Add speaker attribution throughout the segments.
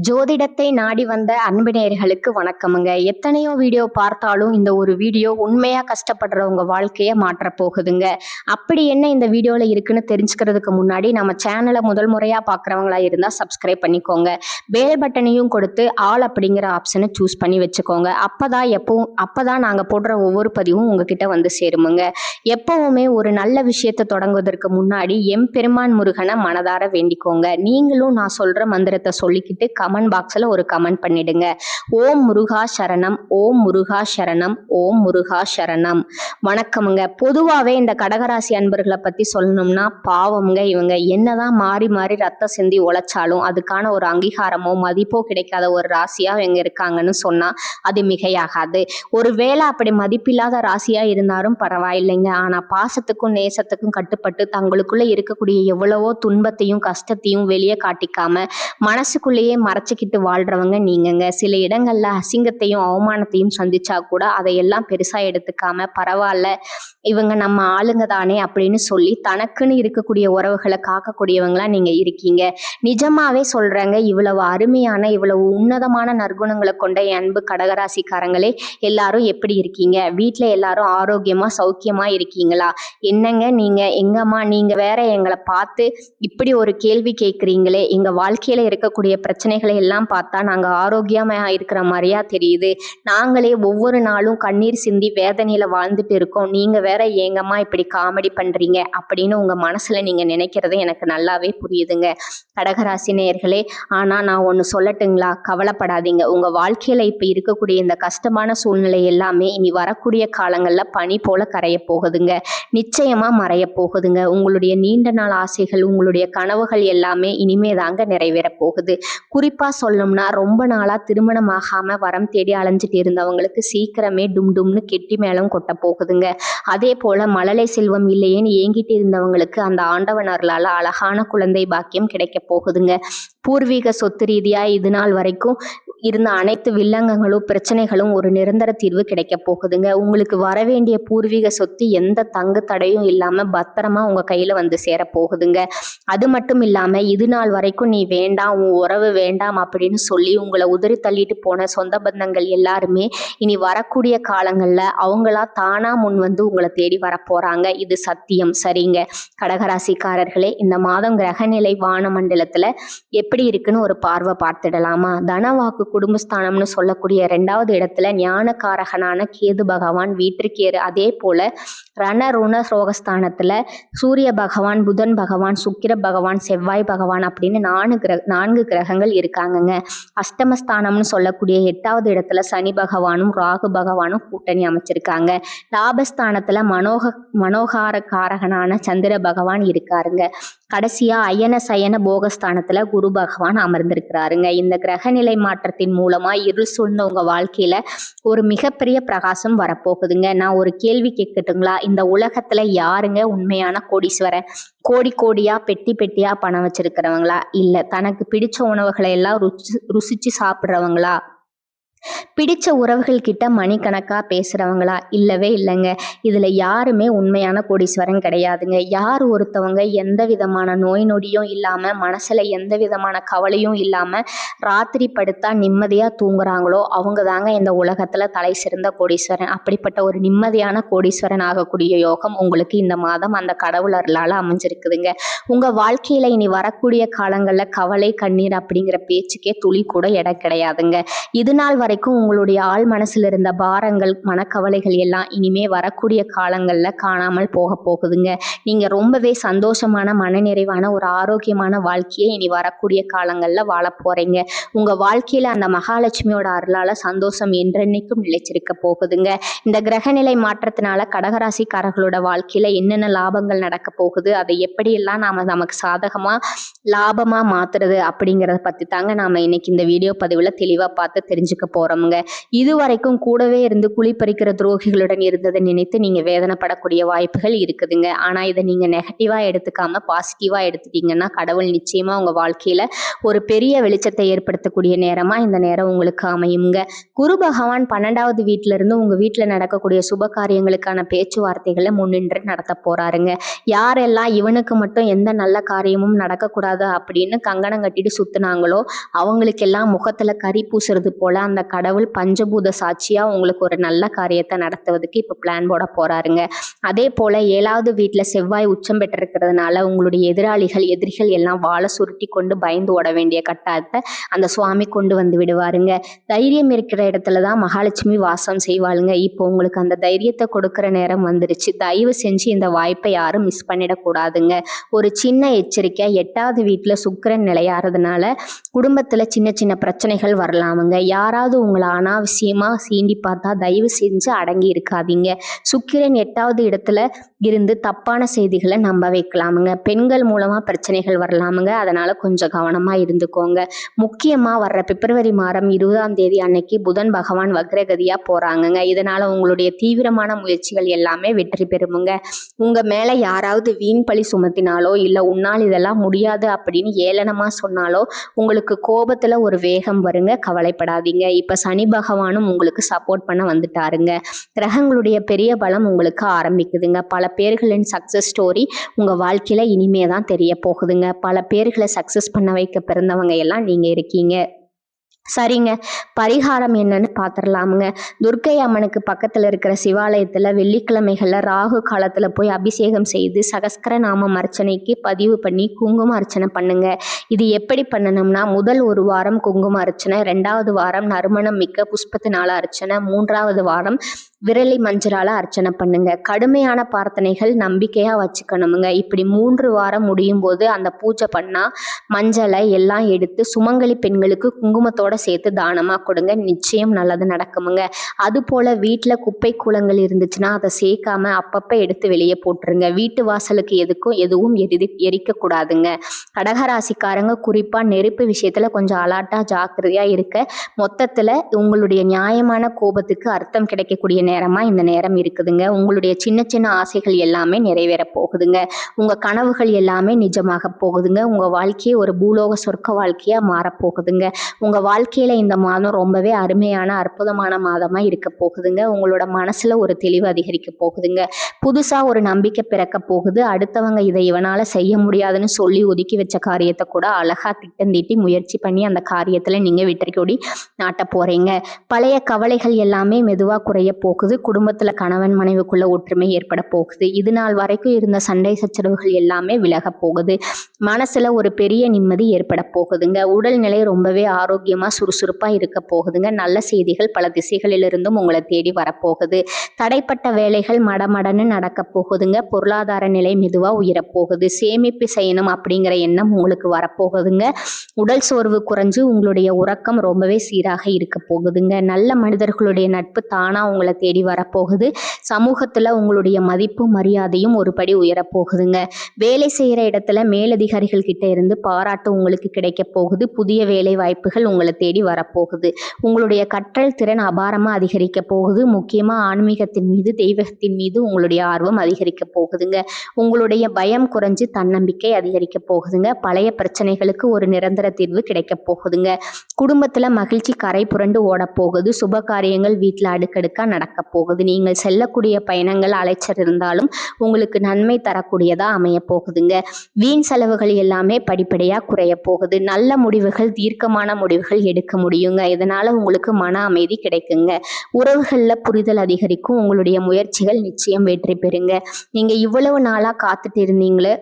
Speaker 1: ஜோதிடத்தை நாடி வந்த அன்பு நேயர்களுக்கு வணக்கமுங்க. எத்தனையோ வீடியோ பார்த்தாலும் இந்த ஒரு வீடியோ உண்மையா கஷ்டப்படுறவங்க வாழ்க்கைய மாற்றப் போகுதுங்க. அப்படி என்ன இந்த வீடியோல இருக்குன்னு தெரிஞ்சுக்கிறதுக்கு முன்னாடி நம்ம சேனலை முதல் முறையா பார்க்குறவங்களா இருந்தா சப்ஸ்கிரைப் பண்ணிக்கோங்க. பெல் பட்டனையும் கொடுத்து ஆல் அப்படிங்கிற ஆப்ஷனை சூஸ் பண்ணி வச்சுக்கோங்க. அப்பதான் நாங்க போடுற ஒவ்வொரு பதிவும் உங்ககிட்ட வந்து சேருமுங்க. எப்பவுமே ஒரு நல்ல விஷயத்தை தொடங்குவதற்கு முன்னாடி எம்பெருமான் முருகனை மனதார வேண்டிக்கோங்க. நீங்களும் நான் சொல்ற மந்திரத்தை சொல்லிக்கிட்டு கமெண்ட் பாக்ஸ்ல ஒரு கமெண்ட் பண்ணிடுங்க. ஓம் முருகா சரணம், ஓம் முருகா சரணம், ஓம் முருகா சரணம். வணக்கமுங்க. பொதுவாகவே இந்த கடகராசி அன்பர்களை பத்தி சொல்லணும்னா பாவம்ங்க. இவங்க என்னதான் மாறி மாறி ரத்த சிந்தி உழைச்சாலும் அதுக்கான ஒரு அங்கீகாரமோ மதிப்போ கிடைக்காத ஒரு ராசியா இவங்க இருக்காங்கன்னு சொன்னா அது மிகையாகாது. ஒருவேளை அப்படி மதிப்பில்லாத ராசியா இருந்தாலும் பரவாயில்லைங்க. ஆனா பாசத்துக்கும் நேசத்துக்கும் கட்டுப்பட்டு தங்களுக்குள்ள இருக்கக்கூடிய எவ்வளவோ துன்பத்தையும் கஷ்டத்தையும் வெளியே காட்டிக்காம மனசுக்குள்ளேயே மறைச்சிக்கிட்டு வாழ்றவங்க நீங்கங்க. சில இடங்கள்ல அசிங்கத்தையும் அவமானத்தையும் சந்திச்சா கூட அதையெல்லாம் பெருசா எடுத்துக்காம பரவாயில்ல, இவங்க நம்ம ஆளுங்க தானே அப்படின்னு சொல்லி தனக்குன்னு இருக்கக்கூடிய உறவுகளை காக்கக்கூடியவங்களா நீங்க இருக்கீங்க. நிஜமாவே சொல்றேங்க, இவ்வளவு அருமையான இவ்வளவு உன்னதமான நற்குணங்களை கொண்ட என் அன்பு கடகராசிக்காரங்களே, எல்லாரும் எப்படி இருக்கீங்க? வீட்டுல எல்லாரும் ஆரோக்கியமா சௌக்கியமா இருக்கீங்களா? என்னங்க நீங்க எங்கம்மா நீங்க வேற எங்களை பார்த்து இப்படி ஒரு கேள்வி கேட்குறீங்களே? எங்க வாழ்க்கையில இருக்கக்கூடிய பிரச்சனைகளை எல்லாம் பார்த்தா நாங்க ஆரோக்கியமா இருக்கிற மாதிரியா தெரியுது. நாங்களே ஒவ்வொரு நாளும் கண்ணீர் சிந்தி வேதனையில வாழ்ந்துட்டு இருக்கோம். நீங்க வேற ஏங்கம்மா இப்படி காமெடி பண்றீங்க அப்படின்னு உங்க மனசுல நீங்க நினைக்கிறது எனக்கு நல்லாவே புரியுதுங்க கடகராசி நேயர்களே. ஆனா நான் ஒண்ணு சொல்லட்டுங்களா? கவலைப்படாதீங்க. உங்க வாழ்க்கையில இப்ப இருக்கக்கூடிய இந்த கஷ்டமான சூழ்நிலை எல்லாமே இனி வரக்கூடிய காலங்கள்ல பனி போல கரைய போகுதுங்க. நிச்சயமா மறைய போகுதுங்க. உங்களுடைய நீண்ட நாள் ஆசைகள், உங்களுடைய கனவுகள் எல்லாமே இனிமே தாங்க நிறைவேற போகுது. குறிப்பா சொல்லணும்னா ரொம்ப நாளா திருமணம் ஆகாம வரம் தேடி அலைஞ்சிட்டு இருந்தவங்களுக்கு சீக்கிரமே டும் டும்னு கெட்டி மேளம் கொட்ட போகுதுங்க. அதே போல மழலை செல்வம் இல்லையேன்னு ஏங்கிட்டு இருந்தவங்களுக்கு அந்த ஆண்டவன் அருளால அழகான குழந்தை பாக்கியம் கிடைக்க போகுதுங்க. பூர்வீக சொத்து ரீதியா இது நாள் வரைக்கும் இருந்த அனைத்து வில்லங்கங்களும் பிரச்சனைகளும் ஒரு நிரந்தர தீர்வு கிடைக்க போகுதுங்க. உங்களுக்கு வரவேண்டிய பூர்வீக சொத்து எந்த தங்கு தடையும் இல்லாம பத்திரமா உங்க கையில வந்து சேர போகுதுங்க. அது மட்டும் இல்லாம இது நாள் வரைக்கும் நீ வேண்டாம், உன் உறவு வேண்டாம் அப்படின்னு சொல்லி உங்களை உதறி தள்ளிட்டு போன சொந்த பந்தங்கள் எல்லாருமே இனி வரக்கூடிய காலங்கள்ல அவங்களா தானா முன் வந்து உங்களை தேடி வர போறாங்க. இது சத்தியம். சரிங்க கடகராசிக்காரர்களே, இந்த மாதம் கிரகநிலை வான மண்டலத்துல எப்படி இருக்குன்னு ஒரு பார்வை பார்த்துடலாமா? தனவாக்கு குடும்பஸ்தானம்னு சொல்லக்கூடிய 2வது இடத்துல ஞானகாரகனான கேது பகவான் வீற்றிருக்காரு. அதே போல ரண ருண ரோகஸ்தானத்துல சூரிய பகவான், புதன் பகவான், சுக்கிர பகவான், செவ்வாய் பகவான் அப்படின்னு 4 கிரகங்கள் இருக்காங்கங்க. அஷ்டமஸ்தானம்னு சொல்லக்கூடிய 8வது இடத்துல சனி பகவானும் ராகு பகவானும் கூட்டணி அமைச்சிருக்காங்க. லாபஸ்தானத்துல மனோகார காரகனான சந்திர பகவான் இருக்காருங்க. கடைசியா அயன சயன போகஸ்தானத்துல குரு பகவான் அமர்ந்திருக்கிறாருங்க. இந்த கிரகநிலை மாற்றத்தின் மூலமா இருள் சூழ்ந்த உங்க வாழ்க்கையில ஒரு மிகப்பெரிய பிரகாசம் வரப்போகுதுங்க. நான் ஒரு கேள்வி கேட்கட்டுங்களா? இந்த உலகத்துல யாருங்க உண்மையான கோடீஸ்வரன்? கோடி கோடியா பெட்டி பெட்டியா பணம் வச்சிருக்கிறவங்களா, இல்ல தனக்கு பிடிச்ச உணவுகளை எல்லாம் ருசிச்சு சாப்பிட்றவங்களா, பிடிச்ச உறவுகள் கிட்ட மணிக்கணக்கா பேசுறவங்களா? இல்லவே இல்லைங்க. இதுல யாருமே உண்மையான கோடீஸ்வரன் கிடையாதுங்க. யார் ஒருத்தவங்க எந்த விதமான நோய் நொடியும் இல்லாம மனசுல எந்த விதமான கவலையும் இல்லாம ராத்திரி படுத்தா நிம்மதியா தூங்குறாங்களோ அவங்க தாங்க இந்த உலகத்துல தலை சிறந்த கோடீஸ்வரன். அப்படிப்பட்ட ஒரு நிம்மதியான கோடீஸ்வரன் ஆகக்கூடிய யோகம் உங்களுக்கு இந்த மாதம் அந்த கடவுள் அருளால அமைஞ்சிருக்குதுங்க. உங்க வாழ்க்கையில இனி வரக்கூடிய காலங்கள்ல கவலை கண்ணீர் அப்படிங்கிற பேச்சுக்கே துளி கூட இடம் கிடையாதுங்க. இது நாள் வரைக்கும் உங்களுடைய ஆள் மனசுல இருந்த பாரங்கள் மனக்கவலைகள் எல்லாம் இனிமே வரக்கூடிய காலங்கள்ல காணாமல் போக போகுதுங்க. நீங்க ரொம்பவே சந்தோஷமான மனநிறைவான ஒரு ஆரோக்கியமான வாழ்க்கையை இனி வரக்கூடிய காலங்கள்ல வாழ போறீங்க. உங்க வாழ்க்கையில அந்த மகாலட்சுமியோட அருளால சந்தோஷம் என்றென்னைக்கும் நிலைச்சிருக்க போகுதுங்க. இந்த கிரகநிலை மாற்றத்தினால கடகராசிக்காரர்களோட வாழ்க்கையில என்னென்ன லாபங்கள் நடக்க போகுது, அதை எப்படியெல்லாம் நமக்கு சாதகமா லாபமா மாத்துறது அப்படிங்கிறத பத்தி தாங்க நாம இன்னைக்கு இந்த வீடியோ பதிவுல தெளிவா பார்த்து தெரிஞ்சுக்க போறோமுங்க. இதுவரைக்கும் கூடவே இருந்து குழிப்பறிக்கிற துரோகிகளுடன் இருந்ததை நினைத்து நீங்க வேதனைப்படக்கூடிய வாய்ப்புகள் இருக்குதுங்க. ஆனா இதை நீங்க நெகட்டிவா எடுத்துக்காம பாசிட்டிவா எடுத்துட்டீங்கன்னா கடவுள் நிச்சயமா உங்க வாழ்க்கையில ஒரு பெரிய வெளிச்சத்தை ஏற்படுத்தக்கூடிய நேரமா இந்த நேரம் உங்களுக்கு அமையுங்க. குரு பகவான் 12வது வீட்டுல இருந்து உங்க வீட்டுல நடக்கக்கூடிய சுப காரியங்களுக்கான பேச்சுவார்த்தைகளை முன்னின்று நடத்த போறாருங்க. யாரெல்லாம் இவனுக்கு மட்டும் எந்த நல்ல காரியமும் நடக்கக்கூடாது அப்படின்னு கங்கணம் கட்டிட்டு சுத்துனாங்களோ அவங்களுக்கெல்லாம் முகத்துல கரி பூசுறது போல அந்த கடவுள் பஞ்சபூத சாட்சியா உங்களுக்கு ஒரு நல்ல காரியத்தை நடத்துவதற்கு இப்ப பிளான் போட போறாருங்க. அதே போல 7வது வீட்டுல செவ்வாய் உச்சம் பெற்றிருக்கிறதுனால உங்களுடைய எதிரிகள் எல்லாம் வாழை சுருட்டி கொண்டு பயந்து ஓட வேண்டிய கட்டாயத்தை அந்த சுவாமி கொண்டு வந்து விடுவாருங்க. தைரியம் இருக்கிற இடத்துலதான் மகாலட்சுமி வாசம் செய்வாளுங்க. இப்போ உங்களுக்கு அந்த தைரியத்தை கொடுக்கிற நேரம் வந்துருச்சு. தயவு செஞ்சு இந்த வாய்ப்பை யாரும் மிஸ் பண்ணிடக்கூடாதுங்க. ஒரு சின்ன எச்சரிக்கை, 8வது வீட்டுல சுக்கிரன் நிலையாறதுனால குடும்பத்துல சின்ன சின்ன பிரச்சனைகள் வரலாமுங்க. யாராவது உங்களை அனாவசியமா சீண்டி பார்த்தா தயவு செஞ்சு அடங்கி இருக்காதீங்க. சுக்கிரன் 8வது இடத்துல இருந்து தப்பான செய்திகளை நம்ப வைக்கலாமுங்க. பெண்கள் மூலமா பிரச்சனைகள் வரலாமுங்க. அதனால கொஞ்சம் கவனமா இருந்துக்கோங்க. முக்கியமா வர்ற பிப்ரவரி மாதம் 20ஆம் தேதி அன்னைக்கு புதன் பகவான் வக்ரகதியா போறாங்கங்க. இதனால உங்களுடைய தீவிரமான முயற்சிகள் எல்லாமே வெற்றி பெறுமுங்க. உங்க மேல யாராவது வீண் பழி சுமத்தினாலோ இல்ல உன்னால் இதெல்லாம் முடியாது அப்படின்னு ஏளனமா சொன்னாலோ உங்களுக்கு கோபத்துல ஒரு வேகம் வருங்க. கவலைப்படாதீங்க. இப்ப சனி பகவானும் உங்களுக்கு சப்போர்ட் பண்ண வந்துட்டாருங்க. கிரகங்களுடைய பெரிய பலம் உங்களுக்கு ஆரம்பிக்குதுங்க. பல பேர்களின் சக்சஸ் ஸ்டோரி உங்க வாழ்க்கையில இனிமே தான் தெரிய போகுதுங்க. பல பேர்களை சக்சஸ் பண்ண வைக்க பிறந்தவங்க எல்லாம் நீங்க இருக்கீங்க. சரிங்க, பரிகாரம் என்னன்னு பார்த்துடலாமுங்க. துர்க்கை அம்மனுக்கு பக்கத்துல இருக்கிற சிவாலயத்துல வெள்ளிக்கிழமைகள்ல ராகு காலத்துல போய் அபிஷேகம் செய்து சகஸ்கர நாமம் அர்ச்சனைக்கு பதிவு பண்ணி குங்கும அர்ச்சனை பண்ணுங்க. இது எப்படி பண்ணணும்னா, முதல் ஒரு வாரம் குங்கும அர்ச்சனை, 2வது வாரம் நறுமணம் மிக்க புஷ்பத்தினால அர்ச்சனை, 3வது வாரம் விரலி மஞ்சளால அர்ச்சனை பண்ணுங்க. கடுமையான பிரார்த்தனைகள் நம்பிக்கையா வச்சுக்கணுமுங்க. இப்படி 3 வாரம் முடியும் போது அந்த பூஜை பண்ணா மஞ்சளை எல்லாம் எடுத்து சுமங்கலி பெண்களுக்கு குங்குமத்தோட சேர்த்து தானமா கொடுங்க. நிச்சயம் நல்லது நடக்குமுங்க. அது போல வீட்டுல குப்பை கூலங்கள் இருந்துச்சுன்னா அதை சேர்க்காம அப்பப்ப எடுத்து வெளியே போட்டுருங்க. வீட்டு வாசலுக்கு எதுவும் எரிக்க கூடாதுங்க. கடகராசிக்காரங்க குறிப்பா நெருப்பு விஷயத்துல கொஞ்சம் அலாட்டா ஜாக்கிரதையா இருக்க. மொத்தத்துல உங்களுடைய நியாயமான கோபத்துக்கு அர்த்தம் கிடைக்கக்கூடிய நேரமா இந்த நேரம் இருக்குதுங்க. உங்களுடைய சின்ன சின்ன ஆசைகள் எல்லாமே நிறைவேற போகுதுங்க. உங்க கனவுகள் எல்லாமே நிஜமாக போகுதுங்க. உங்க வாழ்க்கையை ஒரு பூலோக சொர்க்க வாழ்க்கையா மாறப்போகுதுங்க. உங்க வாழ்க்கையில இந்த மாதம் ரொம்பவே அருமையான அற்புதமான மாதமா இருக்க போகுதுங்க. உங்களோட மனசுல ஒரு தெளிவு அதிகரிக்க போகுதுங்க. புதுசா ஒரு நம்பிக்கை பிறக்க போகுது. அடுத்தவங்க இதை இவனால செய்ய முடியாதுன்னு சொல்லி ஒதுக்கி வச்ச காரியத்தை கூட அழகா திட்டம் தீட்டி முயற்சி பண்ணி அந்த காரியத்துல நீங்க வெற்றி கொடி நாட்ட போறீங்க. பழைய கவலைகள் எல்லாமே மெதுவா குறைய போகுது. குடும்பத்துல கணவன் மனைவிக்குள்ள ஒற்றுமை ஏற்பட போகுது. இது நாள் வரைக்கும் இருந்த சண்டை சச்சரவுகள் எல்லாமே விலக போகுது. மனசுல ஒரு பெரிய நிம்மதி ஏற்பட போகுதுங்க. உடல்நிலை ரொம்பவே ஆரோக்கியமா சுறுசுறுப்பா இருக்க போகுதுங்க. நல்ல செய்திகள் பல திசைகளிலிருந்தும் உங்களை தேடி வரப்போகுது. தடைப்பட்ட வேலைகள் மடமடன்னு நடக்க போகுதுங்க. பொருளாதார நிலை மெதுவா உயரப்போகுது. சேமிப்பு செய்யணும் அப்படிங்கிற எண்ணம் உங்களுக்கு வரப்போகுதுங்க. உடல் சோர்வு குறைஞ்சு உங்களுடைய உறக்கம் ரொம்பவே சீராக இருக்க போகுதுங்க. நல்ல மனிதர்களுடைய நட்பு தானா உங்களை தேடி வரப்போகுது. சமூகத்துல உங்களுடைய மதிப்பு மரியாதையும் ஒரு படி உயரப்போகுதுங்க. வேலை செய்யற இடத்துல மேலதிகாரிகள் கிட்ட இருந்து பாராட்டு உங்களுக்கு கிடைக்க போகுது. புதிய வேலை வாய்ப்புகள் உங்களை தேடி வரப்போகுது. உங்களுடைய கற்றல் திறன் அபாரமா அதிகரிக்க போகுது. முக்கியமா ஆன்மீகத்தின் மீது தெய்வத்தின் மீது உங்களுடைய ஆர்வம் அதிகரிக்க போகுதுங்க. உங்களுடைய பயம் குறைஞ்சு தன்னம்பிக்கை அதிகரிக்க போகுதுங்க. பழைய பிரச்சனைகளுக்கு ஒரு நிரந்தர தீர்வு கிடைக்க போகுதுங்க. குடும்பத்துல மகிழ்ச்சி கரை புரண்டு ஓட போகுது. சுப காரியங்கள் வீட்டுல அடுக்கடுக்கா நடக்க போகுது. நீங்கள் செல்லக்கூடிய பயணங்கள் அலைச்சல் இருந்தாலும் உங்களுக்கு நன்மை தரக்கூடியதா அமைய போகுதுங்க. வீண் செலவுகள் எல்லாமே படிப்படியா குறைய போகுது. நல்ல முடிவுகள், தீர்க்கமான முடிவுகள் எடுக்க முடியுங்க. இதனால உங்களுக்கு மன அமைதி கிடைக்குங்க. உறவுகள்ல புரிதல் அதிகரிக்கும். உங்களுடைய முயற்சிகள் நிச்சயம் வெற்றி பெறுங்க. நீங்க இவ்வளவு நாளா காத்துட்டு இருந்தீங்களே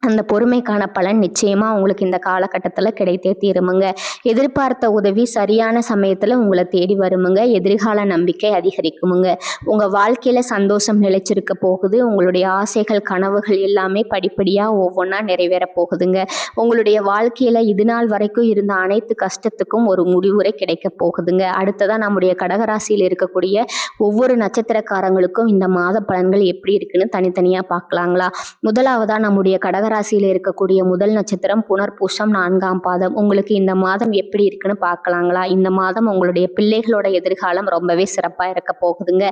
Speaker 1: அந்த பொறுமைக்கான பலன் நிச்சயமா உங்களுக்கு இந்த காலகட்டத்தில் கிடைத்தே தீருமுங்க. எதிர்பார்த்த உதவி சரியான சமயத்தில் உங்களை தேடி வருமுங்க. எதிர்கால நம்பிக்கை அதிகரிக்குமுங்க. உங்கள் வாழ்க்கையில் சந்தோஷம் நிலைச்சிருக்க போகுது. உங்களுடைய ஆசைகள் கனவுகள் எல்லாமே படிப்படியாக ஒவ்வொன்றா நிறைவேற போகுதுங்க. உங்களுடைய வாழ்க்கையில் இது நாள் வரைக்கும் இருந்த அனைத்து கஷ்டத்துக்கும் ஒரு முடிவுரை கிடைக்க போகுதுங்க. அடுத்ததான் நம்முடைய கடகராசியில் இருக்கக்கூடிய ஒவ்வொரு நட்சத்திரக்காரங்களுக்கும் இந்த மாத பலன்கள் எப்படி இருக்குன்னு தனித்தனியாக பார்க்கலாங்களா? முதலாவதாக நம்முடைய கடக கடகராசியில இருக்கக்கூடிய முதல் நட்சத்திரம் புனர்பூசம் 4ஆம் பாதம். உங்களுக்கு இந்த மாதம் எப்படி இருக்குன்னு பார்க்கலாங்களா? இந்த மாதம் உங்களுடைய பிள்ளைகளோட எதிர்காலம் ரொம்பவே சிறப்பா இருக்க போகுதுங்க.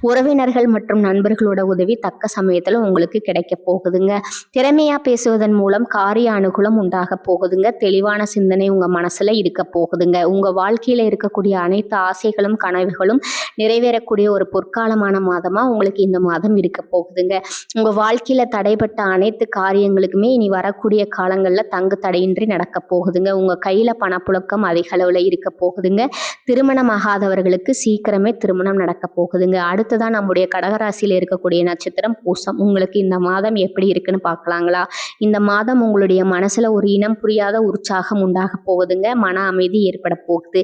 Speaker 1: உறவினர்கள் மற்றும் நண்பர்களோட உதவி தக்க சமயத்துல உங்களுக்கு கிடைக்க போகுதுங்க. திறமையா பேசுவதன் மூலம் காரிய அனுகூலம் உண்டாக போகுதுங்க. தெளிவான சிந்தனை உங்க மனசுல இருக்க போகுதுங்க. உங்க வாழ்க்கையில இருக்கக்கூடிய அனைத்து ஆசைகளும் கனவுகளும் நிறைவேறக்கூடிய ஒரு பொற்காலமான மாதமா உங்களுக்கு இந்த மாதம் இருக்க போகுதுங்க. உங்க வாழ்க்கையில தடைப்பட்ட அனைத்து காரியங்களுக்குமே இனி வரக்கூடிய காலங்கள்ல தங்கு தடையின்றி நடக்க போகுதுங்க. உங்க கையில பணப்புழக்கம் அதிக அளவுல இருக்க போகுதுங்க. திருமணம் ஆகாதவர்களுக்கு சீக்கிரமே திருமணம் நடக்க போகுதுங்க. அடுத்ததான் நம்முடைய கடகராசியில இருக்கக்கூடிய நட்சத்திரம் பூசம். உங்களுக்கு இந்த மாதம் எப்படி இருக்குன்னு பார்க்கலாங்களா? இந்த மாதம் உங்களுடைய மனசுல ஒரு இனம் புரியாத உற்சாகம் உண்டாக போகுதுங்க. மன அமைதி ஏற்பட போகுது.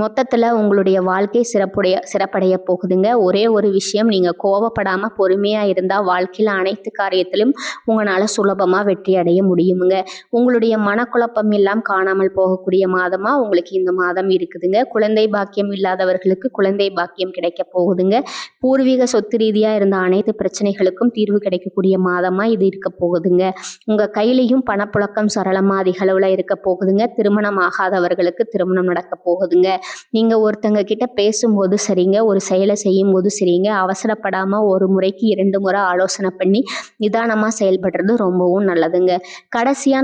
Speaker 1: மொத்தத்துல உங்களுடைய வாழ்க்கை சிறப்படைய போகுதுங்க. ஒரே ஒரு விஷயம், நீங்க கோபப்படாம பொறுமையா இருந்தா வாழ்க்கையில அனைத்து காரியத்திலும் உங்களால சுலபமா வெற்றி அடைய முடியுமுங்க. உங்களுடைய மனக்குழப்பம் எல்லாம் காணாமல் போகக்கூடிய மாதமா உங்களுக்கு இந்த மாதம் இருக்குதுங்க. குழந்தை பாக்கியம் இல்லாதவர்களுக்கு குழந்தை பாக்கியம் கிடைக்க போகுதுங்க. பூர்வீக சொத்து ரீதியா இருந்த அனைத்து பிரச்சனைகளுக்கும் தீர்வு கிடைக்கக்கூடிய மாதமா இது இருக்க போகுதுங்க. உங்க கையிலையும் பணப்புழக்கம் சரளமா அதிக அளவுல இருக்க போகுதுங்க. திருமணம் ஆகாதவர்களுக்கு திருமணம் நடக்க போகுதுங்க. நீங்க ஒருத்தங்க கிட்ட பேசும்போது சரிங்க, ஒரு செயலை செய்யும் போது சரிங்க, அவசரப்படாம ஒரு முறைக்கு 2 முறை ஆலோசனை பண்ணி நிதானமா செயல்படுறது ரொம்பவும் நல்லதுங்க. கடைசியா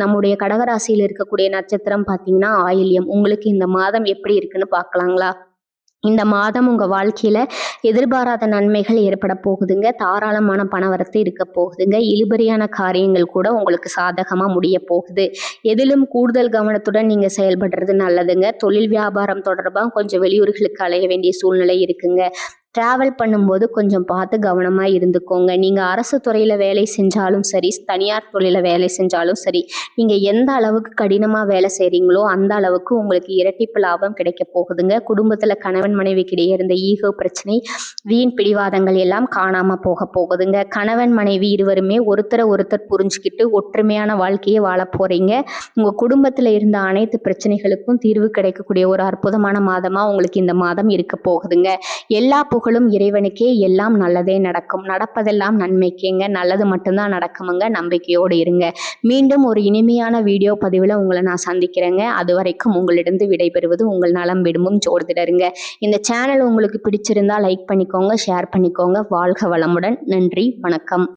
Speaker 1: நம்முடைய கடகராசியில் இருக்கக்கூடிய நட்சத்திரம் பார்த்தீங்கன்னா ஆயில்யம். உங்களுக்கு இந்த மாதம் எப்படி இருக்குன்னு பார்க்கலாங்களா? இந்த மாதம் உங்க வாழ்க்கையில எதிர்பாராத நன்மைகள் ஏற்பட போகுதுங்க. தாராளமான பணவரத்து இருக்க போகுதுங்க. இழுபறியான காரியங்கள் கூட உங்களுக்கு சாதகமா முடிய போகுது. எதிலும் கூடுதல் கவனத்துடன் நீங்க செயல்படுறது நல்லதுங்க. தொழில் வியாபாரம் தொடர்பா கொஞ்சம் வெளியூர்களுக்கு அலைய வேண்டிய சூழ்நிலை இருக்குங்க. டிராவல் பண்ணும்போது கொஞ்சம் பார்த்து கவனமா இருந்துக்கோங்க. நீங்க அரசு துறையில வேலை செஞ்சாலும் சரி, தனியார் துறையில வேலை செஞ்சாலும் சரி, நீங்க எந்த அளவுக்கு கடினமா வேலை செய்றீங்களோ அந்த அளவுக்கு உங்களுக்கு இரட்டிப்பு லாபம் கிடைக்க போகுதுங்க. குடும்பத்துல கணவன் மனைவிக்கு இடையே இருந்த ஈகோ பிரச்சனை, வீண் பிடிவாதங்கள் எல்லாம் காணாம போக போகுதுங்க. கணவன் மனைவி இருவருமே ஒருத்தர் புரிஞ்சுக்கிட்டு ஒற்றுமையான வாழ்க்கையை வாழ போறீங்க. உங்க குடும்பத்துல இருந்த அனைத்து பிரச்சனைகளுக்கும் தீர்வு கிடைக்கக்கூடிய ஒரு அற்புதமான மாதமா உங்களுக்கு இந்த மாதம் இருக்க போகுதுங்க. எல்லா புகழும் இறைவனுக்கே. எல்லாம் நல்லதே நடக்கும். நடப்பதெல்லாம் நன்மைக்கேங்க. நல்லது மட்டும்தான் நடக்குமுங்க. நம்பிக்கையோடு இருங்க. மீண்டும் ஒரு இனிமையான வீடியோ பதிவில் உங்களை நான் சந்திக்கிறேங்க. அது வரைக்கும் உங்களிடம் விடைபெறுவது உங்கள் நலம் விரும்பும் ஜோதிடருங்க. இந்த சேனல் உங்களுக்கு பிடிச்சிருந்தா லைக் பண்ணிக்கோங்க, ஷேர் பண்ணிக்கோங்க. வாழ்க வளமுடன். நன்றி, வணக்கம்.